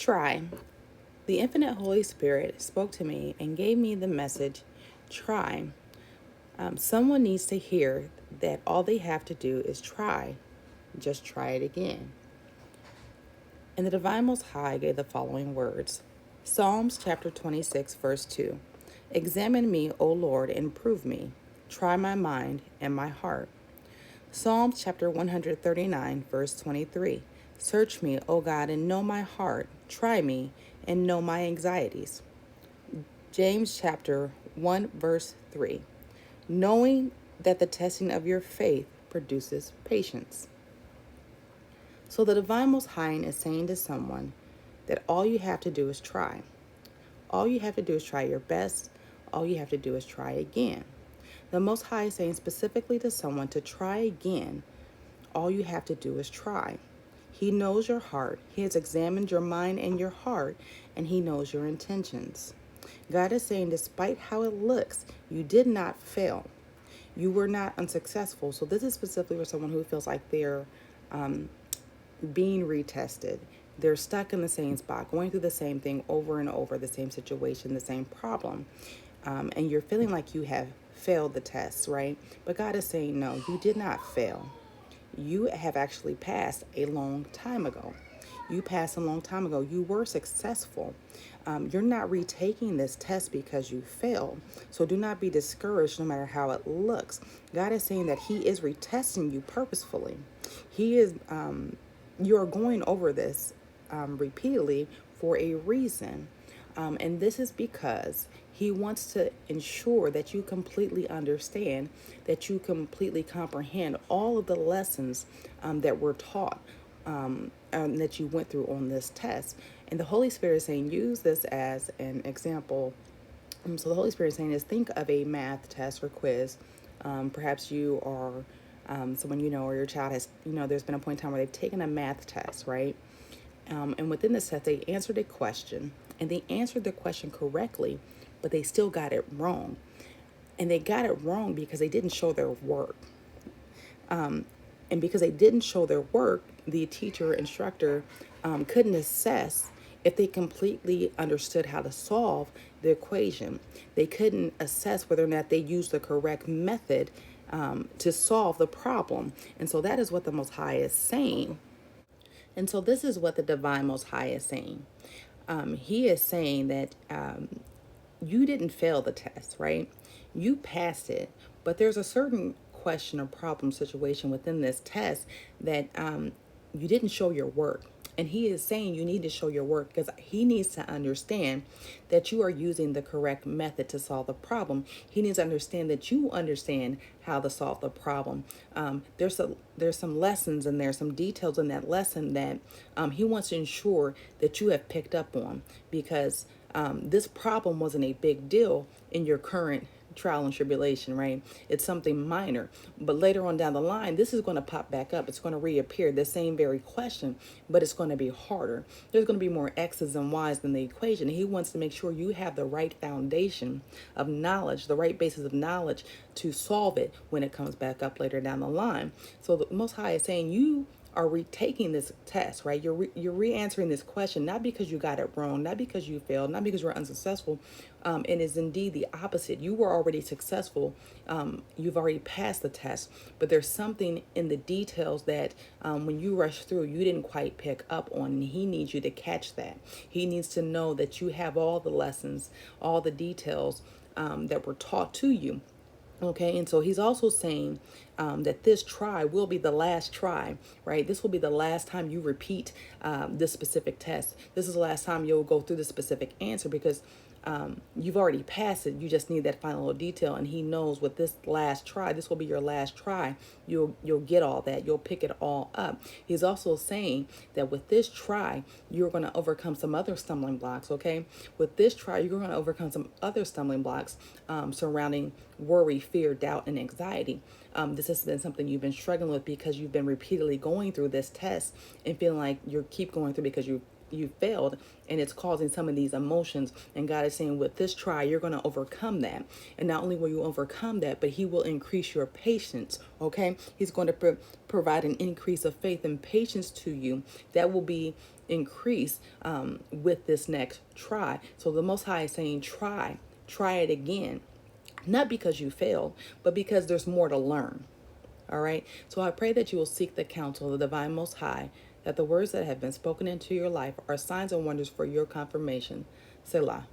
Try. The infinite Holy Spirit spoke to me and gave me the message, try. Someone needs to hear that all they have to do is try. Just try it again. And the Divine Most High gave the following words. Psalms chapter 26, verse 2. Examine me, O Lord, and prove me. Try my mind and my heart. Psalms chapter 139, verse 23. Search me, O God, and know my heart. Try me and know my anxieties. James chapter 1, verse 3. Knowing that the testing of your faith produces patience. So the Divine Most High is saying to someone that all you have to do is try. All you have to do is try your best. All you have to do is try again. The Most High is saying specifically to someone to try again. All you have to do is try. He knows your heart. He has examined your mind and your heart, and He knows your intentions. God is saying, despite how it looks, you did not fail. You were not unsuccessful. So this is specifically for someone who feels like they're being retested. They're stuck in the same spot, going through the same thing over and over, the same situation, the same problem. And you're feeling like you have failed the test, right? But God is saying, no, you did not fail. You have actually passed a long time ago. You passed a long time ago. You were successful. You're not retaking this test because you failed. So do not be discouraged no matter how it looks. God is saying that He is retesting you purposefully. He is, you're going over this repeatedly for a reason. And this is because He wants to ensure that you completely understand, that you completely comprehend all of the lessons that were taught, that you went through on this test. And the Holy Spirit is saying, use this as an example. So the Holy Spirit is saying is think of a math test or quiz. Perhaps you are someone you know, or your child has, there's been a point in time where they've taken a math test, right? And within the test, they answered a question, and they answered the question correctly, but they still got it wrong. And they got it wrong because they didn't show their work. And because they didn't show their work, the teacher, instructor couldn't assess if they completely understood how to solve the equation. They couldn't assess whether or not they used the correct method to solve the problem. And so that is what the Most High is saying. And so this is what the Divine Most High is saying. He is saying that you didn't fail the test, right? You passed it, but there's a certain question or problem situation within this test that you didn't show your work. And He is saying you need to show your work because He needs to understand that you are using the correct method to solve the problem. He needs to understand that you understand how to solve the problem. There's some lessons and there's some details in that lesson that He wants to ensure that you have picked up on, because this problem wasn't a big deal in your current trial and tribulation, right? It's something minor, but later on down the line, this is going to pop back up. It's going to reappear, the same very question, but it's going to be harder. There's going to be more X's and Y's than the equation. He wants to make sure you have the right foundation of knowledge, the right basis of knowledge to solve it when it comes back up later down the line. So the Most High is saying you are retaking this test, right? You're re-answering this question, not because you got it wrong, not because you failed, not because you're unsuccessful. It is indeed the opposite. You were already successful. You've already passed the test, but there's something in the details that when you rush through, you didn't quite pick up on, and He needs you to catch that. He needs to know that you have all the lessons, all the details that were taught to you. Okay, and so He's also saying that this try will be the last try, right? This will be the last time you repeat this specific test. This is the last time you'll go through the specific answer, because you've already passed it. You just need that final little detail, and He knows with this last try, this will be your last try. You'll get all that. You'll pick it all up. He's also saying that with this try, you're going to overcome some other stumbling blocks. Okay, with this try, you're going to overcome some other stumbling blocks surrounding worry, fear, doubt, and anxiety. this has been something you've been struggling with because you've been repeatedly going through this test and feeling like you keep going through because you failed, and it's causing some of these emotions. And God is saying, with this try, you're going to overcome that. And not only will you overcome that, but he will increase your patience. Okay, he's going to provide an increase of faith and patience to you that will be increased with this next try. So the Most High is saying, try it again, not because you failed, but because there's more to learn. All right. So I pray that you will seek the counsel of the divine Most High, that the words that have been spoken into your life are signs and wonders for your confirmation. Selah.